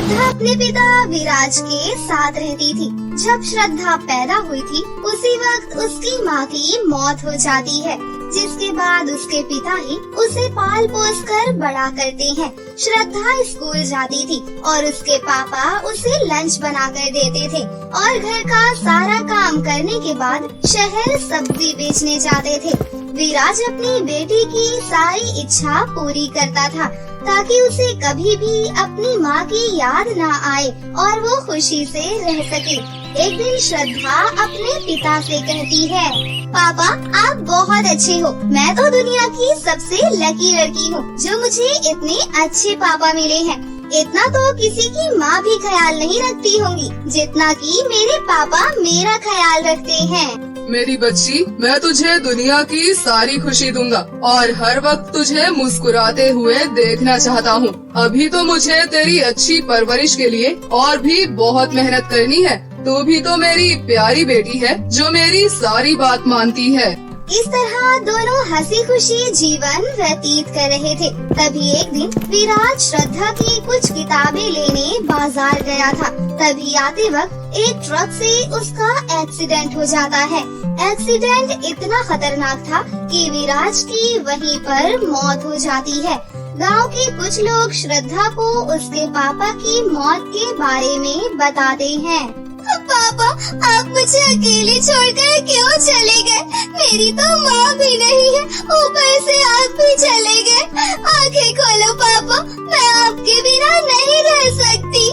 श्रद्धा अपने पिता विराज के साथ रहती थी। जब श्रद्धा पैदा हुई थी उसी वक्त उसकी माँ की मौत हो जाती है, जिसके बाद उसके पिता ही उसे पाल पोस कर बड़ा करते हैं। श्रद्धा स्कूल जाती थी और उसके पापा उसे लंच बना कर देते थे और घर का सारा काम करने के बाद शहर सब्जी बेचने जाते थे। विराज अपनी बेटी की सारी इच्छा पूरी करता था ताकि उसे कभी भी अपनी माँ की याद न आए और वो खुशी से रह सके। एक दिन श्रद्धा अपने पिता से कहती है, पापा आप बहुत अच्छे हो, मैं तो दुनिया की सबसे लकी लड़की हूँ जो मुझे इतने अच्छे पापा मिले हैं। इतना तो किसी की माँ भी ख्याल नहीं रखती होंगी जितना कि मेरे पापा मेरा ख्याल रखते हैं। मेरी बच्ची, मैं तुझे दुनिया की सारी खुशी दूंगा और हर वक्त तुझे मुस्कुराते हुए देखना चाहता हूँ। अभी तो मुझे तेरी अच्छी परवरिश के लिए और भी बहुत मेहनत करनी है। तू भी तो मेरी प्यारी बेटी है जो मेरी सारी बात मानती है। इस तरह दोनों हंसी खुशी जीवन व्यतीत कर रहे थे। तभी एक दिन विराज श्रद्धा की कुछ किताबें लेने बाजार गया था। तभी आते वक्त एक ट्रक से उसका एक्सीडेंट हो जाता है। एक्सीडेंट इतना खतरनाक था कि विराज की वहीं पर मौत हो जाती है। गांव के कुछ लोग श्रद्धा को उसके पापा की मौत के बारे में बताते हैं। पापा आप मुझे अकेले छोड़कर क्यों चले गए? मेरी तो माँ भी नहीं है, ऊपर से आप भी चले गए। आंखें खोलो पापा, मैं आपके बिना नहीं रह सकती।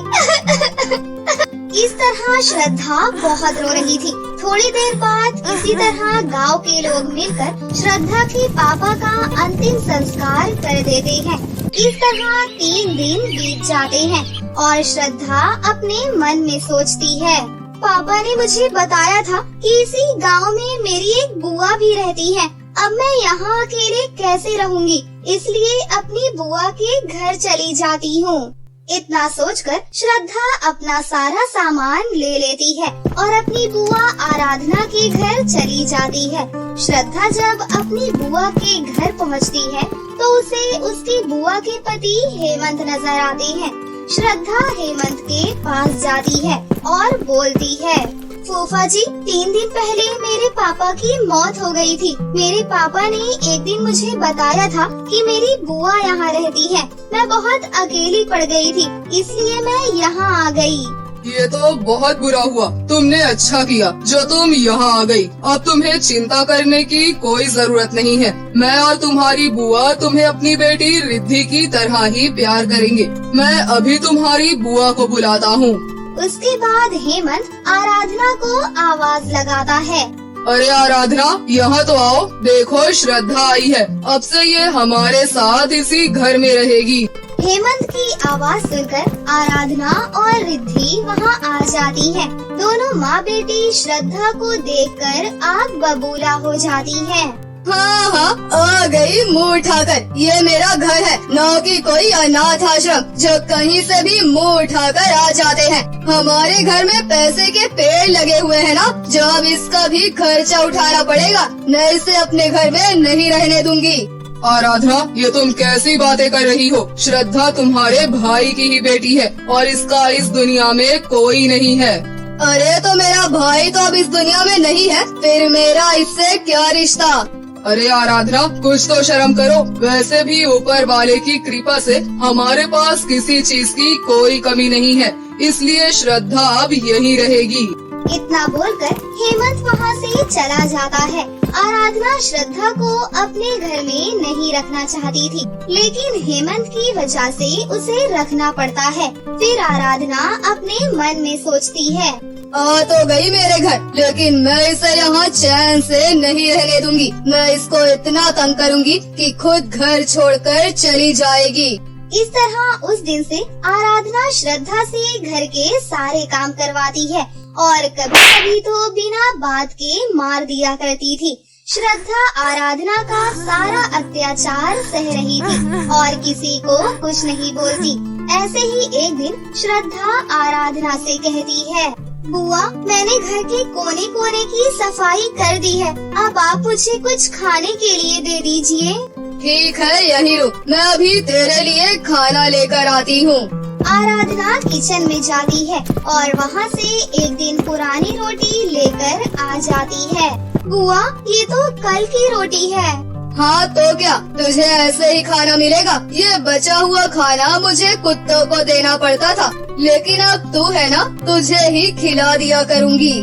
इस तरह श्रद्धा बहुत रो रही थी। थोड़ी देर बाद इसी तरह गांव के लोग मिलकर श्रद्धा के पापा का अंतिम संस्कार कर देते हैं। इस तरह 3 दिन बीत जाते हैं और श्रद्धा अपने मन में सोचती है, पापा ने मुझे बताया था कि इसी गांव में मेरी एक बुआ भी रहती है। अब मैं यहाँ अकेले कैसे रहूँगी, इसलिए अपनी बुआ के घर चली जाती हूँ। इतना सोचकर श्रद्धा अपना सारा सामान ले लेती है और अपनी बुआ आराधना के घर चली जाती है। श्रद्धा जब अपनी बुआ के घर पहुँचती है तो उसे उसकी बुआ के पति हेमंत नजर आते हैं। श्रद्धा हेमंत के पास जाती है और बोलती है, फूफा जी 3 दिन पहले मेरे पापा की मौत हो गई थी। मेरे पापा ने एक दिन मुझे बताया था कि मेरी बुआ यहाँ रहती है। मैं बहुत अकेली पड़ गई थी, इसलिए मैं यहाँ आ गई। ये तो बहुत बुरा हुआ। तुमने अच्छा किया जो तुम यहाँ आ गई। अब तुम्हें चिंता करने की कोई जरूरत नहीं है। मैं और तुम्हारी बुआ तुम्हें अपनी बेटी रिद्धि की तरह ही प्यार करेंगे। मैं अभी तुम्हारी बुआ को बुलाता हूँ। उसके बाद हेमंत आराधना को आवाज लगाता है, अरे आराधना यहाँ तो आओ, देखो श्रद्धा आई है। अब से ये हमारे साथ इसी घर में रहेगी। हेमंत की आवाज सुनकर आराधना और रिद्धि वहाँ आ जाती हैं। दोनों माँ बेटी श्रद्धा को देखकर आग बबूला हो जाती हैं। हाँ, आ गई मुँह उठाकर। ये मेरा घर है, न कि कोई अनाथ आश्रम जो कहीं से भी मुँह उठाकर आ जाते हैं। हमारे घर में पैसे के पेड़ लगे हुए हैं ना, जो अब इसका भी खर्चा उठाना पड़ेगा। मैं इसे अपने घर में नहीं रहने दूंगी। आराधना ये तुम कैसी बातें कर रही हो? श्रद्धा तुम्हारे भाई की ही बेटी है और इसका इस दुनिया में कोई नहीं है। अरे तो मेरा भाई तो अब इस दुनिया में नहीं है, फिर मेरा इससे क्या रिश्ता? अरे आराधना कुछ तो शर्म करो। वैसे भी ऊपर वाले की कृपा से हमारे पास किसी चीज की कोई कमी नहीं है, इसलिए श्रद्धा अब यहीं रहेगी। इतना बोलकर हेमंत वहाँ से चला जाता है। आराधना श्रद्धा को अपने घर में नहीं रखना चाहती थी, लेकिन हेमंत की वजह से उसे रखना पड़ता है। फिर आराधना अपने मन में सोचती है, आ तो गई मेरे घर, लेकिन मैं इसे यहाँ चैन से नहीं रहने दूंगी। मैं इसको इतना तंग करूँगी कि खुद घर छोड़कर चली जाएगी। इस तरह उस दिन से आराधना श्रद्धा से घर के सारे काम करवाती है और कभी कभी तो बिना बात के मार दिया करती थी। श्रद्धा आराधना का सारा अत्याचार सह रही थी और किसी को कुछ नहीं बोलती। ऐसे ही एक दिन श्रद्धा आराधना से कहती है, बुआ मैंने घर के कोने कोने की सफाई कर दी है, अब आप मुझे कुछ खाने के लिए दे दीजिए। ठीक है यही रुक, मैं अभी तेरे लिए खाना लेकर आती हूँ। आराधना किचन में जाती है और वहाँ से एक दिन पुरानी रोटी लेकर आ जाती है। बुआ, ये तो कल की रोटी है। हाँ तो क्या, तुझे ऐसे ही खाना मिलेगा? ये बचा हुआ खाना मुझे कुत्तों को देना पड़ता था, लेकिन अब तू है ना, तुझे ही खिला दिया करूँगी।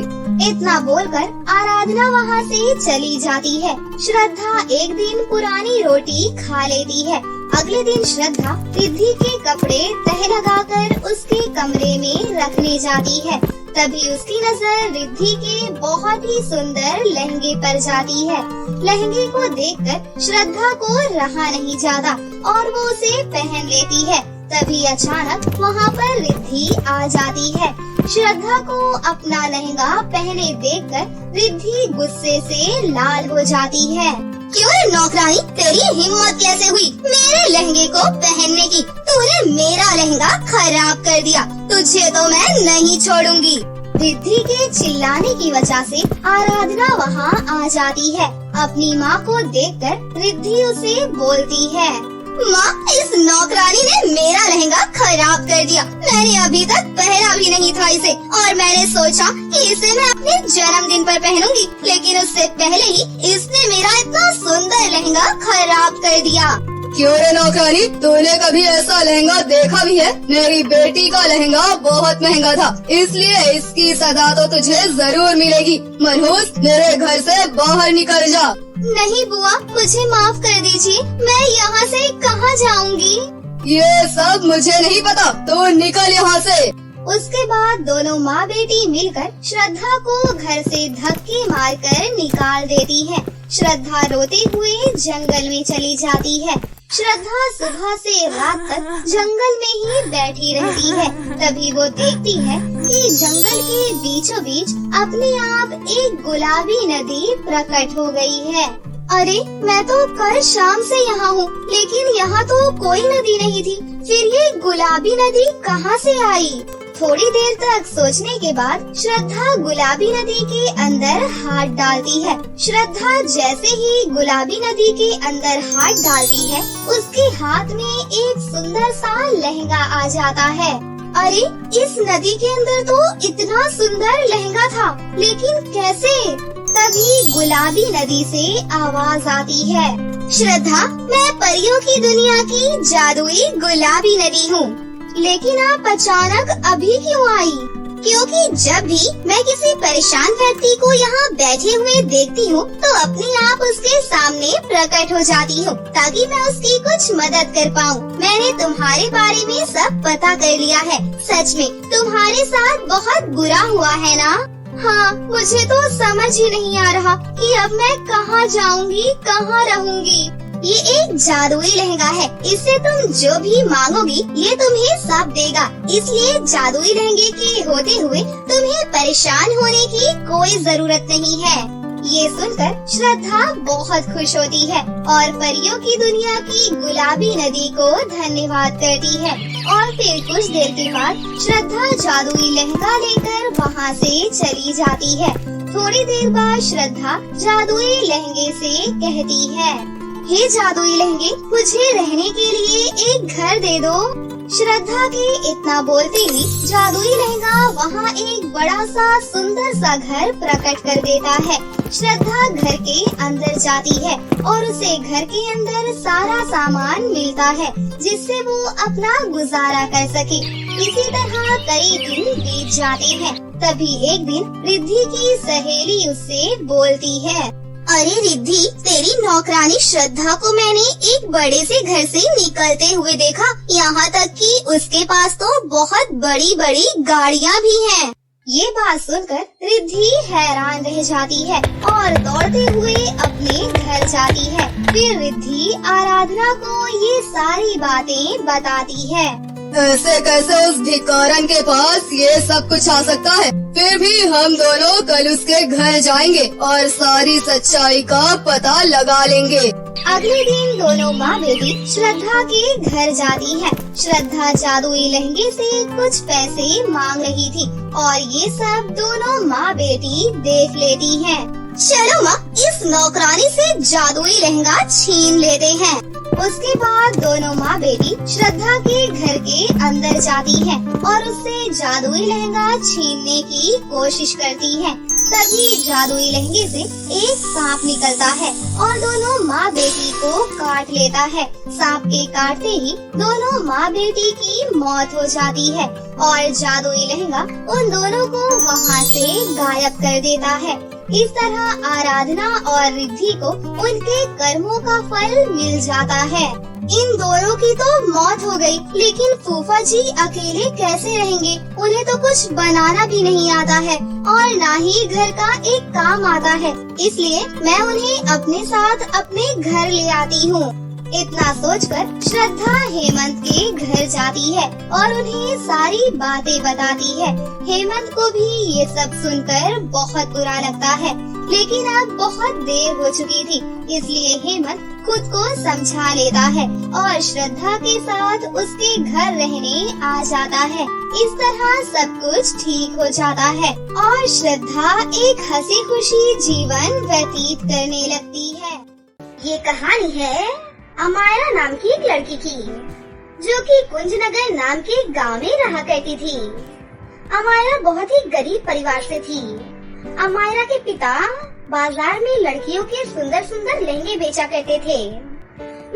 इतना बोलकर आराधना वहाँ से चली जाती है। श्रद्धा एक दिन पुरानी रोटी खा लेती है। अगले दिन श्रद्धा रिद्धि के कपड़े तह लगाकर उसके कमरे में रखने जाती है। तभी उसकी नजर रिद्धि के बहुत ही सुंदर लहंगे पर जाती है। लहंगे को देखकर श्रद्धा को रहा नहीं जाता और वो उसे पहन लेती है। तभी अचानक वहाँ पर रिद्धि आ जाती है। श्रद्धा को अपना लहंगा पहने देखकर रिद्धि गुस्से से लाल हो जाती है। क्यों रे नौकरानी, तेरी हिम्मत कैसे हुई मेरे लहंगे को पहनने की? तूने मेरा लहंगा खराब कर दिया, तुझे तो मैं नहीं छोड़ूंगी। रिद्धि के चिल्लाने की वजह से आराधना वहाँ आ जाती है। अपनी माँ को देखकर रिद्धि उसे बोलती है, माँ, इस नौकरानी ने मेरा लहंगा खराब कर दिया। मैंने अभी तक पहना भी नहीं था इसे और मैंने सोचा कि इसे मैं अपने जन्मदिन पर पहनूंगी, लेकिन उससे पहले ही इसने मेरा इतना सुंदर लहंगा खराब कर दिया। क्यों रे नौकरानी, तूने कभी ऐसा लहंगा देखा भी है? मेरी बेटी का लहंगा बहुत महंगा था, इसलिए इसकी सजा तो तुझे जरूर मिलेगी। मनहूस, मेरे घर से बाहर निकल जा। नहीं बुआ, मुझे माफ कर दीजिए, मैं यहाँ से कहाँ जाऊँगी? ये सब मुझे नहीं पता, तो निकल यहाँ से। उसके बाद दोनों माँ बेटी मिलकर श्रद्धा को घर से धक्के मारकर निकाल देती है। श्रद्धा रोते हुए जंगल में चली जाती है। श्रद्धा सुबह से रात तक जंगल में ही बैठी रहती है। तभी वो देखती है कि जंगल के बीचों बीच अपने आप एक गुलाबी नदी प्रकट हो गई है। अरे, मैं तो कल शाम से यहाँ हूँ, लेकिन यहाँ तो कोई नदी नहीं थी। फिर ये गुलाबी नदी कहाँ से आई? थोड़ी देर तक सोचने के बाद श्रद्धा गुलाबी नदी के अंदर हाथ डालती है। श्रद्धा जैसे ही गुलाबी नदी के अंदर हाथ डालती है, उसके हाथ में एक सुंदर सा लहंगा आ जाता है। अरे, इस नदी के अंदर तो इतना सुंदर लहंगा था, लेकिन कैसे? तभी गुलाबी नदी से आवाज आती है, श्रद्धा, मैं परियों की दुनिया की जादुई गुलाबी नदी हूँ, लेकिन आप अचानक अभी क्यों आई? क्योंकि जब भी मैं किसी परेशान व्यक्ति को यहाँ बैठे हुए देखती हूँ, तो अपने आप उसके सामने प्रकट हो जाती हूँ, ताकि मैं उसकी कुछ मदद कर पाऊँ। मैंने तुम्हारे बारे में सब पता कर लिया है। सच में तुम्हारे साथ बहुत बुरा हुआ है ना? हाँ, मुझे तो समझ ही नहीं आ रहा कि अब मैं कहाँ जाऊँगी, कहाँ रहूँगी। ये एक जादुई लहंगा है, इससे तुम जो भी मांगोगी ये तुम्हें सब देगा। इसलिए जादुई लहंगे के होते हुए तुम्हें परेशान होने की कोई जरूरत नहीं है। ये सुनकर श्रद्धा बहुत खुश होती है और परियों की दुनिया की गुलाबी नदी को धन्यवाद करती है। और फिर कुछ देर के बाद श्रद्धा जादुई लहंगा लेकर वहाँ से चली जाती है। थोड़ी देर बाद श्रद्धा जादुई लहंगे से कहती है, हे जादुई लहंगे, मुझे रहने के लिए एक घर दे दो। श्रद्धा के इतना बोलते ही जादुई लहंगा वहाँ एक बड़ा सा सुंदर सा घर प्रकट कर देता है। श्रद्धा घर के अंदर जाती है और उसे घर के अंदर सारा सामान मिलता है, जिससे वो अपना गुजारा कर सके। इसी तरह कई दिन बीत जाते हैं। तभी एक दिन रिद्धि की सहेली उससे बोलती है, अरे रिद्धि, तेरी नौकरानी श्रद्धा को मैंने एक बड़े से घर से निकलते हुए देखा। यहाँ तक कि उसके पास तो बहुत बड़ी बड़ी गाड़ियाँ भी हैं। ये बात सुनकर रिद्धि हैरान रह जाती है और दौड़ते हुए अपने घर जाती है। फिर रिद्धि आराधना को ये सारी बातें बताती है। ऐसे कैसे उस भिखारन के पास ये सब कुछ आ सकता है? फिर भी हम दोनों कल उसके घर जाएंगे और सारी सच्चाई का पता लगा लेंगे। अगले दिन दोनों माँ बेटी श्रद्धा के घर जाती है। श्रद्धा जादुई लहंगे से कुछ पैसे मांग रही थी और ये सब दोनों माँ बेटी देख लेती हैं। चलो माँ, इस नौकरानी से जादुई लहंगा छीन लेते हैं। उसके बाद दोनों माँ बेटी श्रद्धा के घर के अंदर जाती हैं और उससे जादुई लहंगा छीनने की कोशिश करती हैं। तभी जादुई लहंगे से एक सांप निकलता है और दोनों माँ बेटी को काट लेता है। सांप के काटते ही दोनों माँ बेटी की मौत हो जाती है और जादुई लहंगा उन दोनों को वहाँ से गायब कर देता है। इस तरह आराधना और रिद्धि को उनके कर्मों का फल मिल जाता है। इन दोनों की तो मौत हो गई, लेकिन फूफा जी अकेले कैसे रहेंगे? उन्हें तो कुछ बनाना भी नहीं आता है और ना ही घर का एक काम आता है, इसलिए मैं उन्हें अपने साथ अपने घर ले आती हूँ। इतना सोचकर श्रद्धा हेमंत के घर जाती है और उन्हें सारी बातें बताती है। हेमंत को भी ये सब सुनकर बहुत बुरा लगता है, लेकिन अब बहुत देर हो चुकी थी, इसलिए हेमंत खुद को समझा लेता है और श्रद्धा के साथ उसके घर रहने आ जाता है। इस तरह सब कुछ ठीक हो जाता है और श्रद्धा एक हंसी खुशी जीवन व्यतीत करने लगती है। ये कहानी है अमायरा नाम की एक लड़की की, जो कि कुंजनगर नाम के गांव में रहा करती थी। अमायरा बहुत ही गरीब परिवार से थी। अमायरा के पिता बाजार में लड़कियों के सुंदर सुंदर लहंगे बेचा करते थे,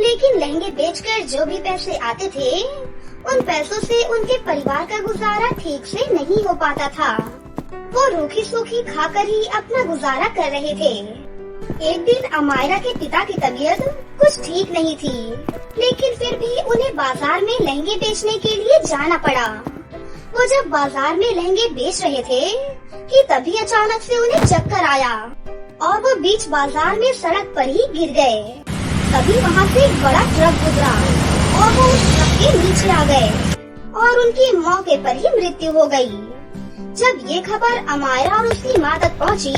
लेकिन लहंगे बेचकर जो भी पैसे आते थे, उन पैसों से उनके परिवार का गुजारा ठीक से नहीं हो पाता था। वो रूखी सूखी खाकर ही अपना गुजारा कर रहे थे। एक दिन अमायरा के पिता की तबीयत कुछ ठीक नहीं थी, लेकिन फिर भी उन्हें बाजार में लहंगे बेचने के लिए जाना पड़ा। वो जब बाजार में लहंगे बेच रहे थे कि तभी अचानक से उन्हें चक्कर आया और वो बीच बाजार में सड़क पर ही गिर गए। तभी वहाँ से एक बड़ा ट्रक गुजरा और वो उस ट्रक के नीचे आ गए और उनकी मौके पर ही मृत्यु हो गई। जब ये खबर अमायरा और उसकी माँ तक पहुँची,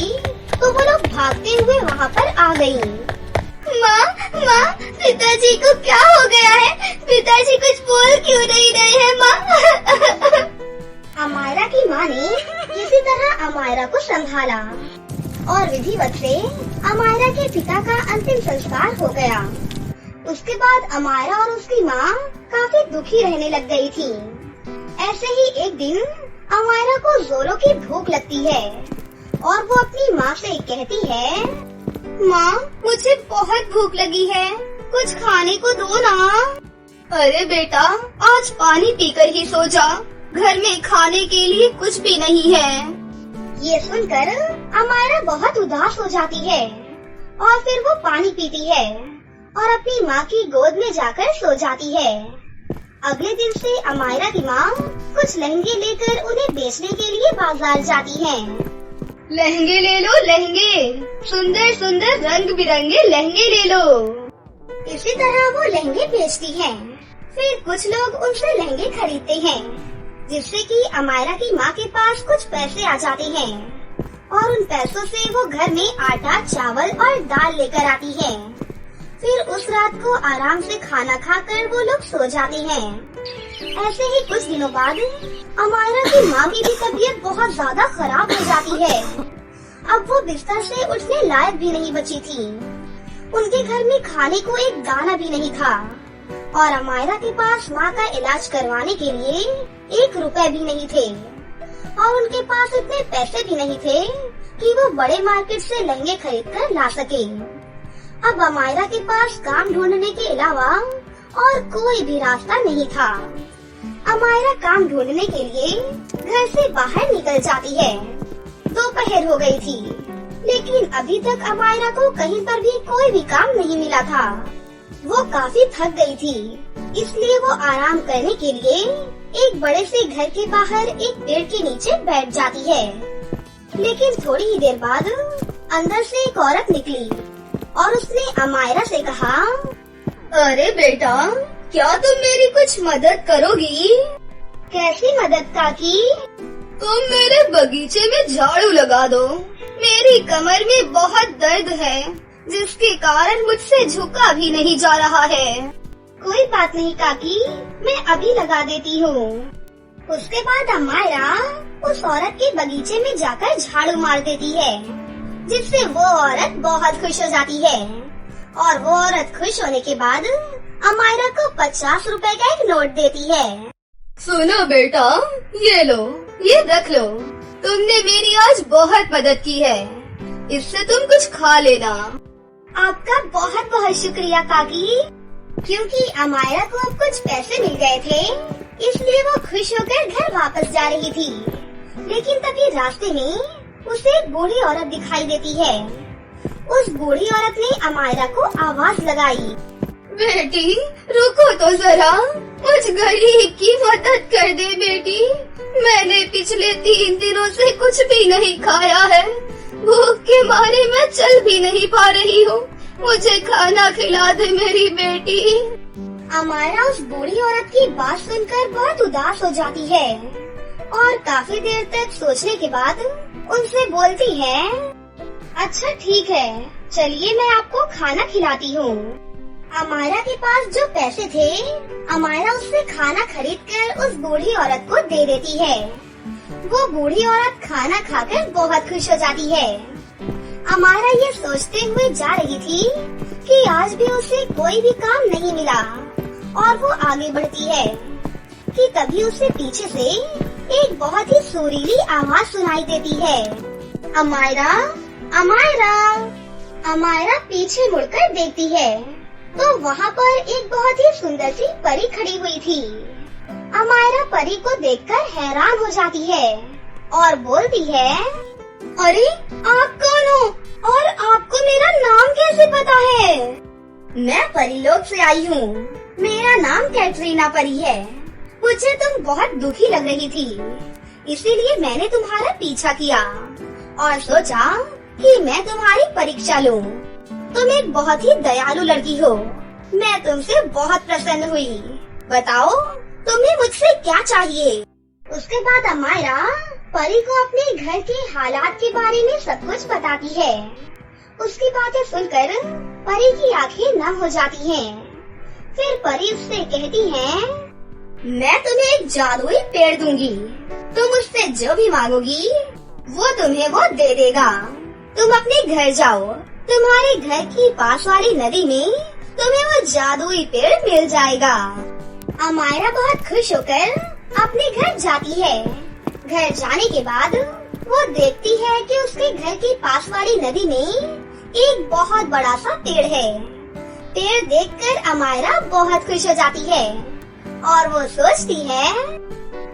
तो वो लोग भागते हुए वहाँ पर आ गयी। माँ, पिताजी को क्या हो गया है? पिताजी कुछ बोल क्यों नहीं रहे हैं माँ? अमायरा की माँ ने किसी तरह अमायरा को संभाला और विधिवत से अमायरा के पिता का अंतिम संस्कार हो गया। उसके बाद अमायरा और उसकी माँ काफी दुखी रहने लग गई थी। ऐसे ही एक दिन अमायरा को जोरों की भूख लगती है और वो अपनी माँ से कहती है, माँ, मुझे बहुत भूख लगी है, कुछ खाने को दो ना। अरे बेटा, आज पानी पीकर ही सो जा, घर में खाने के लिए कुछ भी नहीं है। ये सुनकर अमायरा बहुत उदास हो जाती है और फिर वो पानी पीती है और अपनी माँ की गोद में जाकर सो जाती है। अगले दिन से अमायरा की माँ कुछ लहंगे लेकर उन्हें बेचने के लिए बाजार जाती है। लहंगे ले लो, लहंगे, सुंदर सुंदर रंग बिरंगे लहंगे ले लो। इसी तरह वो लहंगे बेचती है। फिर कुछ लोग उनसे लहंगे खरीदते हैं, जिससे कि अमायरा की माँ के पास कुछ पैसे आ जाते हैं और उन पैसों से वो घर में आटा, चावल और दाल लेकर आती है। फिर उस रात को आराम से खाना खाकर वो लोग सो जाते हैं। ऐसे ही कुछ दिनों बाद अमायरा की माँ की भी तबीयत बहुत ज्यादा खराब हो जाती है। अब वो बिस्तर से उठने लायक भी नहीं बची थी। उनके घर में खाने को एक दाना भी नहीं था और अमायरा के पास माँ का इलाज करवाने के लिए 1 रुपए भी नहीं थे और उनके पास इतने पैसे भी नहीं थे कि वो बड़े मार्केट से लहंगे खरीद कर ला सके। अब अमायरा के पास काम ढूंढने के अलावा और कोई भी रास्ता नहीं था। अमायरा काम ढूंढने के लिए घर से बाहर निकल जाती है। दोपहर हो गई थी, लेकिन अभी तक अमायरा को कहीं पर भी कोई भी काम नहीं मिला था। वो काफी थक गई थी, इसलिए वो आराम करने के लिए एक बड़े से घर के बाहर एक पेड़ के नीचे बैठ जाती है। लेकिन थोड़ी ही देर बाद अंदर से एक औरत निकली और उसने अमायरा से कहा, अरे बेटा, क्या तुम मेरी कुछ मदद करोगी? कैसी मदद काकी? तुम मेरे बगीचे में झाड़ू लगा दो। मेरी कमर में बहुत दर्द है, जिसके कारण मुझसे झुका भी नहीं जा रहा है। कोई बात नहीं काकी, मैं अभी लगा देती हूँ। उसके बाद अमायरा उस औरत के बगीचे में जाकर झाड़ू मार देती है, जिससे वो औरत बहुत खुश हो जाती है। और वो औरत खुश होने के बाद अमायरा को 50 रुपए का एक नोट देती है। सुनो बेटा, ये लो, ये रख लो। तुमने मेरी आज बहुत मदद की है, इससे तुम कुछ खा लेना। आपका बहुत बहुत शुक्रिया काकी। क्योंकि अमायरा को अब कुछ पैसे मिल गए थे, इसलिए वो खुश होकर घर वापस जा रही थी। लेकिन तभी रास्ते में उसे एक बूढ़ी औरत दिखाई देती है। उस बूढ़ी औरत ने अमायरा को आवाज लगाई, बेटी रुको तो जरा, मुझ गरीब की मदद कर दे बेटी। मैंने पिछले 3 दिनों से कुछ भी नहीं खाया है, भूख के मारे मैं चल भी नहीं पा रही हूँ। मुझे खाना खिला दे मेरी बेटी। अमायरा उस बूढ़ी औरत की बात सुनकर बहुत उदास हो जाती है और काफी देर तक सोचने के बाद उनसे बोलती है, अच्छा ठीक है, चलिए मैं आपको खाना खिलाती हूँ। अमायरा के पास जो पैसे थे, अमायरा उससे खाना खरीदकर उस बूढ़ी औरत को दे देती है। वो बूढ़ी औरत खाना खाकर बहुत खुश हो जाती है। अमायरा ये सोचते हुए जा रही थी कि आज भी उसे कोई भी काम नहीं मिला और वो आगे बढ़ती है कि तभी उसे पीछे से एक बहुत ही सुरीली आवाज सुनाई देती है, अमायरा, अमायरा। अमायरा पीछे मुड़कर देखती है तो वहाँ पर एक बहुत ही सुंदर सी परी खड़ी हुई थी। अमायरा परी को देखकर हैरान हो जाती है और बोलती है, अरे आप कौन हो और आपको मेरा नाम कैसे पता है? मैं परीलोक से आई हूँ, मेरा नाम कैटरीना परी है। मुझे तुम बहुत दुखी लग रही थी, इसीलिए मैंने तुम्हारा पीछा किया और सोचा कि मैं तुम्हारी परीक्षा लूं। तुम एक बहुत ही दयालु लड़की हो, मैं तुमसे बहुत प्रसन्न हुई। बताओ तुम्हें मुझसे क्या चाहिए? उसके बाद अमायरा परी को अपने घर के हालात के बारे में सब कुछ बताती है। उसकी बातें सुनकर परी की आंखें नम हो जाती हैं। फिर परी उससे कहती है, मैं तुम्हें एक जादुई पेड़ दूंगी, तुम उससे जो भी मांगोगी वो तुम्हें वो दे देगा। तुम अपने घर जाओ, तुम्हारे घर की पास वाली नदी में तुम्हें वो जादुई पेड़ मिल जाएगा। अमायरा बहुत खुश होकर अपने घर जाती है। घर जाने के बाद वो देखती है कि उसके घर के पास वाली नदी में एक बहुत बड़ा सा पेड़ है। पेड़ देखकर अमायरा बहुत खुश हो जाती है और वो सोचती है,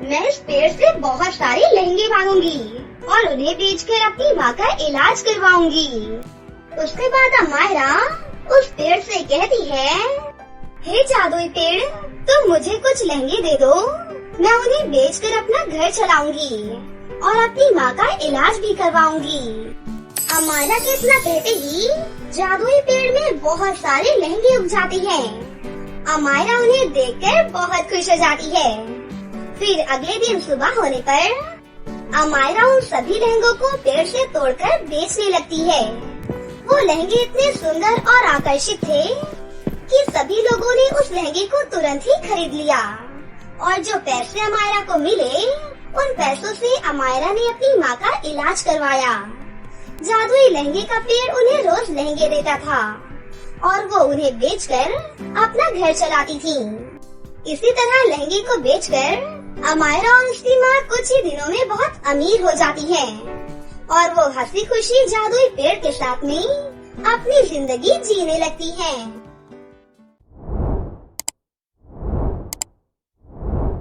मैं इस पेड़ से बहुत सारे लहंगे मांगूंगी और उन्हें बेचकर अपनी माँ का इलाज करवाऊंगी। उसके बाद अमायरा उस पेड़ से कहती है, हे जादुई पेड़, तुम मुझे कुछ लहंगे दे दो, मैं उन्हें बेचकर अपना घर चलाऊंगी और अपनी माँ का इलाज भी करवाऊंगी। अमायरा के इतना कहते ही जादुई पेड़ में बहुत सारे लहंगे उग जाते हैं। अमायरा उन्हें देखकर बहुत खुश हो जाती है। फिर अगले दिन सुबह होने पर अमायरा उन सभी लहंगों को पेड़ से तोड़कर बेचने लगती है। वो लहंगे इतने सुंदर और आकर्षित थे कि सभी लोगों ने उस लहंगे को तुरंत ही खरीद लिया और जो पैसे अमायरा को मिले, उन पैसों से अमायरा ने अपनी माँ का इलाज करवाया। जादुई लहंगे का पेड़ उन्हें रोज लहंगे देता था और वो उन्हें बेचकर अपना घर चलाती थी। इसी तरह लहंगे को बेचकर अमायरा और उसकी माँ कुछ ही दिनों में बहुत अमीर हो जाती है और वो हंसी खुशी जादुई पेड़ के साथ में अपनी जिंदगी जीने लगती है।